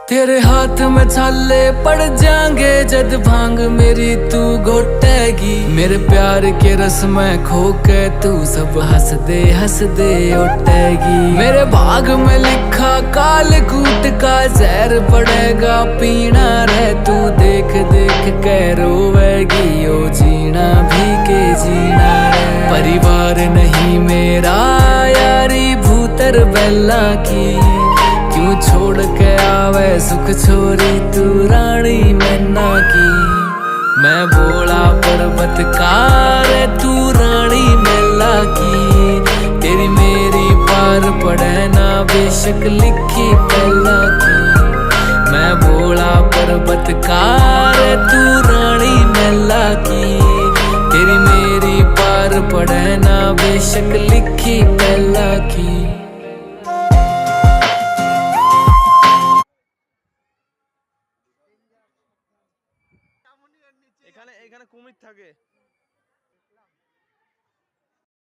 तेरे हाथ में छाले पड़ जाएंगे जद भांग मेरी तू घोटेगी। मेरे प्यार के रस में खो के तू सब हंस दे उठेगी। मेरे भाग में लिखा काल कूट का जहर पड़ेगा पीना रे तू देख देख के रोवेगी। ओ जीना भी के जीना रे परिवार नहीं मेरा यारी भूतर बेला की। क्यों छोड़ के आवे सुख छोरी तू रानी मैना की। मैं बोला पर्वतकार तू रानी मेला की। तेरी मेरी पार पड़े ना बेशक लिखी पहला की। मैं बोला पर्वतकार तू रानी मेला की। तेरी मेरी पार पड़े ना बेशक लिखी पहला की। এখানে এখানে কুমির থাকে।